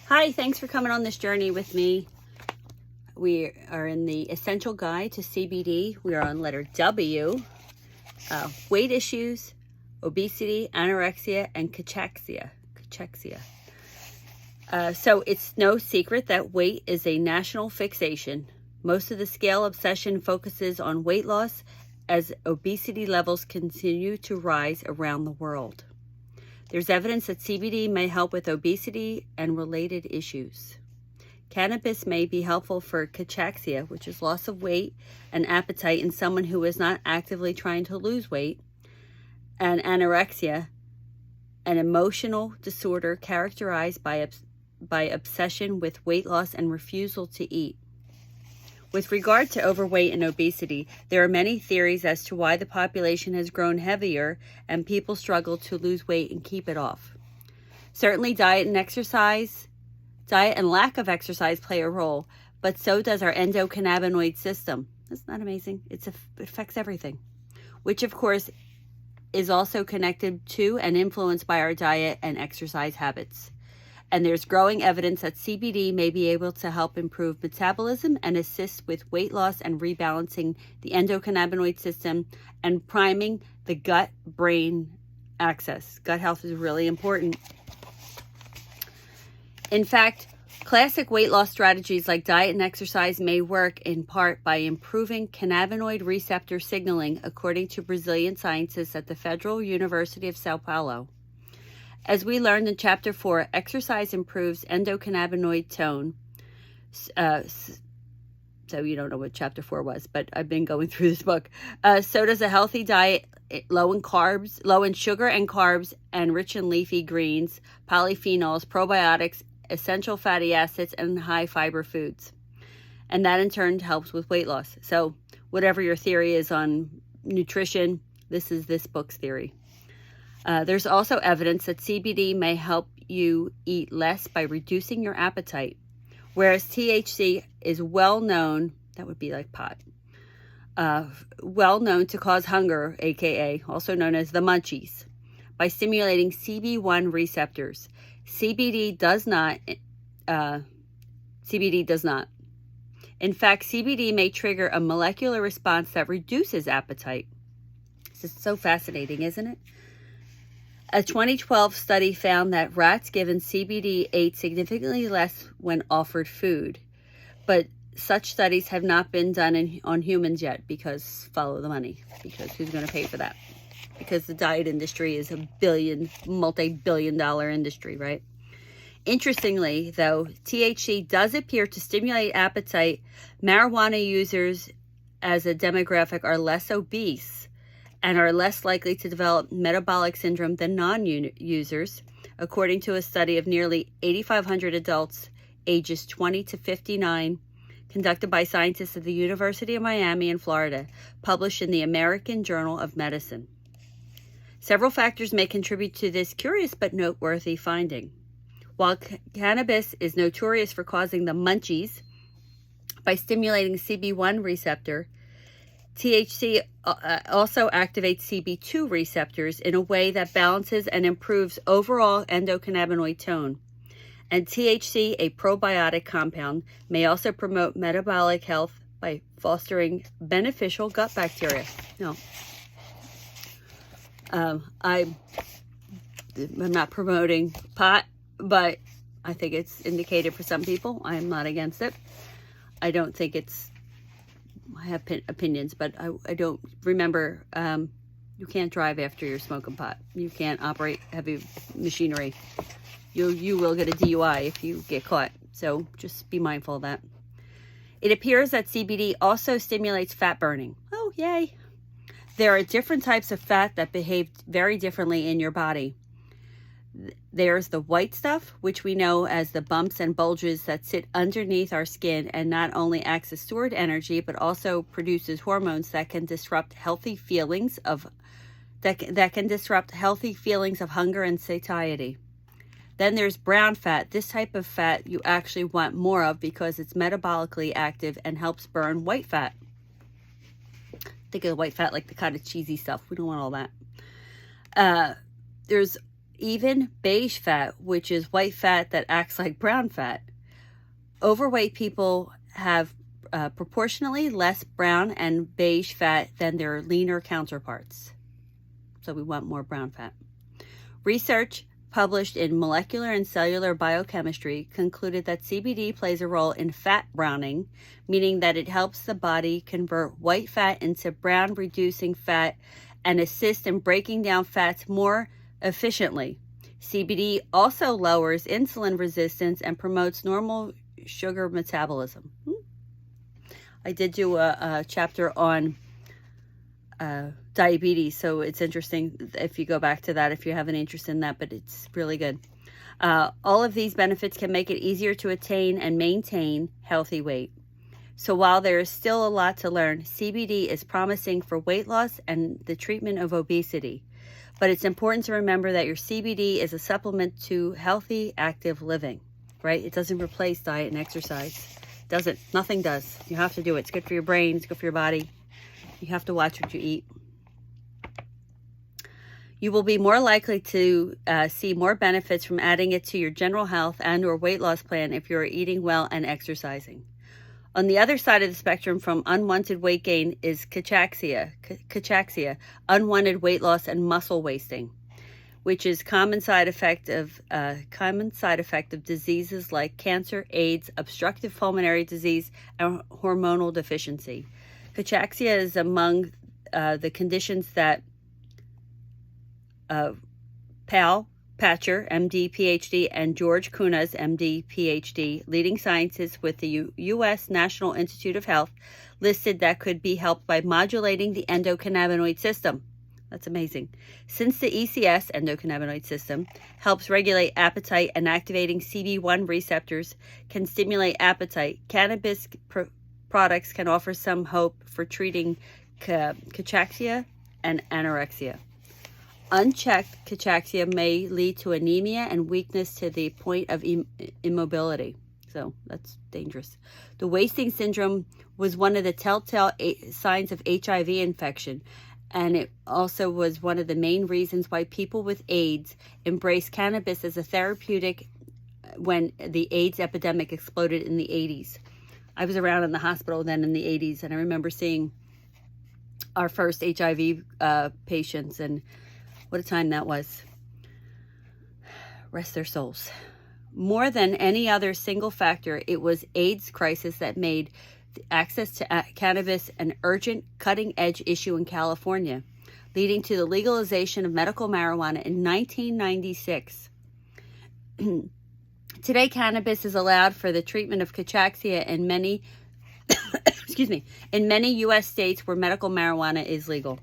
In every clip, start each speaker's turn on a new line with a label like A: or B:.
A: Hi, thanks for coming on this journey with me. We are in the Essential Guide to CBD. We are on letter W, weight issues, obesity, anorexia, and cachexia. So it's no secret that weight is a national fixation. Most of the scale obsession focuses on weight loss as obesity levels continue to rise around the world. There's evidence that CBD may help with obesity and related issues. Cannabis may be helpful for cachexia, which is loss of weight and appetite in someone who is not actively trying to lose weight, and anorexia, an emotional disorder characterized by obsession with weight loss and refusal to eat. With regard to overweight and obesity, there are many theories as to why the population has grown heavier and people struggle to lose weight and keep it off. Certainly diet and lack of exercise play a role, but so does our endocannabinoid system. Isn't that amazing? It affects everything, which of course is also connected to and influenced by our diet and exercise habits. And there's growing evidence that CBD may be able to help improve metabolism and assist with weight loss and rebalancing the endocannabinoid system and priming the gut-brain axis. Gut health is really important. In fact, classic weight loss strategies like diet and exercise may work in part by improving cannabinoid receptor signaling, according to Brazilian scientists at the Federal University of Sao Paulo. As we learned in Chapter 4, exercise improves endocannabinoid tone. So you don't know what Chapter 4 was, but I've been going through this book. So does a healthy diet, low in sugar and carbs, and rich in leafy greens, polyphenols, probiotics, essential fatty acids, and high fiber foods. And that in turn helps with weight loss. So whatever your theory is on nutrition, this is this book's theory. There's also evidence that CBD may help you eat less by reducing your appetite, whereas THC is well known, that would be like pot, well known to cause hunger, aka also known as the munchies, by stimulating CB1 receptors. CBD does not. In fact, CBD may trigger a molecular response that reduces appetite. This is so fascinating, isn't it? A 2012 study found that rats given CBD ate significantly less when offered food. But such studies have not been done on humans yet, because follow the money. Because who's going to pay for that? Because the diet industry is a multi-billion-dollar industry, right? Interestingly, though, THC does appear to stimulate appetite. Marijuana users as a demographic are less obese and are less likely to develop metabolic syndrome than non-users, according to a study of nearly 8,500 adults ages 20 to 59, conducted by scientists at the University of Miami in Florida, published in the American Journal of Medicine. Several factors may contribute to this curious but noteworthy finding. While cannabis is notorious for causing the munchies by stimulating CB1 receptor, THC also activates CB2 receptors in a way that balances and improves overall endocannabinoid tone. And THC, a probiotic compound, may also promote metabolic health by fostering beneficial gut bacteria. No. I'm not promoting pot, but I think it's indicated for some people. I'm not against it. I don't think it's, I have opinions, but I don't remember, you can't drive after you're smoking pot. You can't operate heavy machinery. You will get a DUI if you get caught. So just be mindful of that. It appears that CBD also stimulates fat burning. Oh, yay. There are different types of fat that behave very differently in your body. There's the white stuff, which we know as the bumps and bulges that sit underneath our skin and not only acts as stored energy, but also produces hormones that can disrupt healthy feelings of hunger and satiety. Then there's brown fat. This type of fat you actually want more of because it's metabolically active and helps burn white fat. Think of white fat like the kind of cheesy stuff. We don't want all that. There's even beige fat, which is white fat that acts like brown fat. Overweight people have proportionally less brown and beige fat than their leaner counterparts. So we want more brown fat. Research published in Molecular and Cellular Biochemistry concluded that CBD plays a role in fat browning, meaning that it helps the body convert white fat into brown, reducing fat and assist in breaking down fats more efficiently. CBD also lowers insulin resistance and promotes normal sugar metabolism. I did do a chapter on diabetes, so it's interesting if you go back to that if you have an interest in that, but it's really good. All of these benefits can make it easier to attain and maintain healthy weight. So while there is still a lot to learn, CBD is promising for weight loss and the treatment of obesity. But it's important to remember that your CBD is a supplement to healthy, active living, right? It doesn't replace diet and exercise. Doesn't. Nothing does. You have to do it. It's good for your brain. It's good for your body. You have to watch what you eat. You will be more likely to see more benefits from adding it to your general health and or weight loss plan if you're eating well and exercising. On the other side of the spectrum from unwanted weight gain is cachexia, unwanted weight loss and muscle wasting, which is common side effect of diseases like cancer, AIDS, obstructive pulmonary disease, and hormonal deficiency. Cachexia is among the conditions that Pal Patcher, MD, PhD, and George Kunas, MD, PhD, leading scientists with the U.S. National Institute of Health, listed that could be helped by modulating the endocannabinoid system. That's amazing. Since the ECS, endocannabinoid system, helps regulate appetite and activating CB1 receptors can stimulate appetite, cannabis products can offer some hope for treating cachexia and anorexia. Unchecked cachexia may lead to anemia and weakness to the point of immobility. So that's dangerous. The wasting syndrome was one of the telltale signs of HIV infection, and it also was one of the main reasons why people with AIDS embraced cannabis as a therapeutic when the AIDS epidemic exploded in the 80s. I was around in the hospital then in the 80s, and I remember seeing our first HIV patients, and what a time that was. Rest their souls. More than any other single factor, it was AIDS crisis that made access to cannabis an urgent, cutting-edge issue in California, leading to the legalization of medical marijuana in 1996. Today, cannabis is allowed for the treatment of cachexia in many, in many U.S. states where medical marijuana is legal.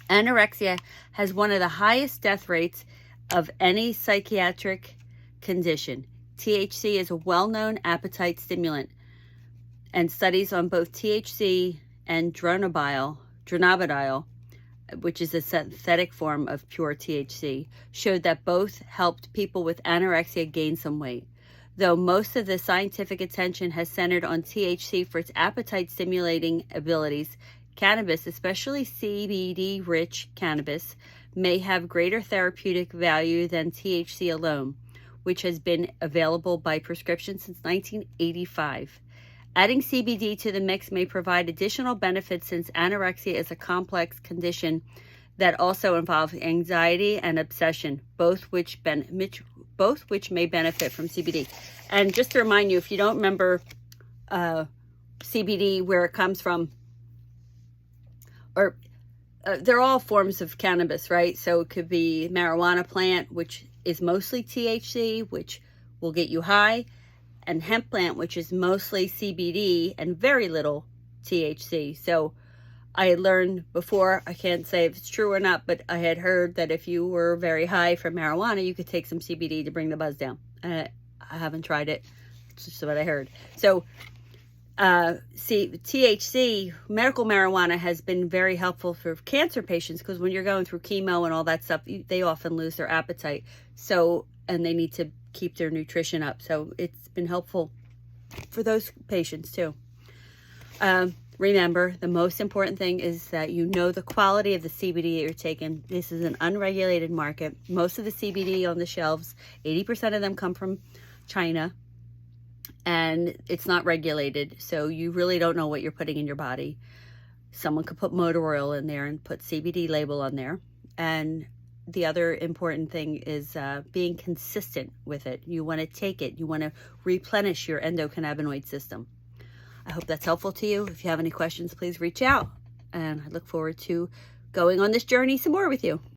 A: Anorexia has one of the highest death rates of any psychiatric condition. THC is a well-known appetite stimulant, and studies on both THC and dronabinol, which is a synthetic form of pure THC, showed that both helped people with anorexia gain some weight. Though most of the scientific attention has centered on THC for its appetite-stimulating abilities, cannabis, especially CBD-rich cannabis, may have greater therapeutic value than THC alone, which has been available by prescription since 1985. Adding CBD to the mix may provide additional benefits since anorexia is a complex condition that also involves anxiety and obsession, both which may benefit from CBD. And just to remind you, if you don't remember CBD, where it comes from, or they're all forms of cannabis, right? So it could be marijuana plant, which is mostly THC, which will get you high, and hemp plant, which is mostly CBD and very little THC. So I had learned before, I can't say if it's true or not, but I had heard that if you were very high from marijuana, you could take some CBD to bring the buzz down. I haven't tried it. It's just what I heard. So THC, medical marijuana, has been very helpful for cancer patients, because when you're going through chemo and all that stuff, they often lose their appetite. So, and they need to keep their nutrition up. So it's been helpful for those patients too. Remember, the most important thing is that you know the quality of the CBD that you're taking. This is an unregulated market. Most of the CBD on the shelves, 80% of them come from China, and it's not regulated, so you really don't know what you're putting in your body. Someone could put motor oil in there and put CBD label on there. And the other important thing is being consistent with it. You want to take it. You want to replenish your endocannabinoid system. I hope that's helpful to you. If you have any questions, please reach out. And I look forward to going on this journey some more with you.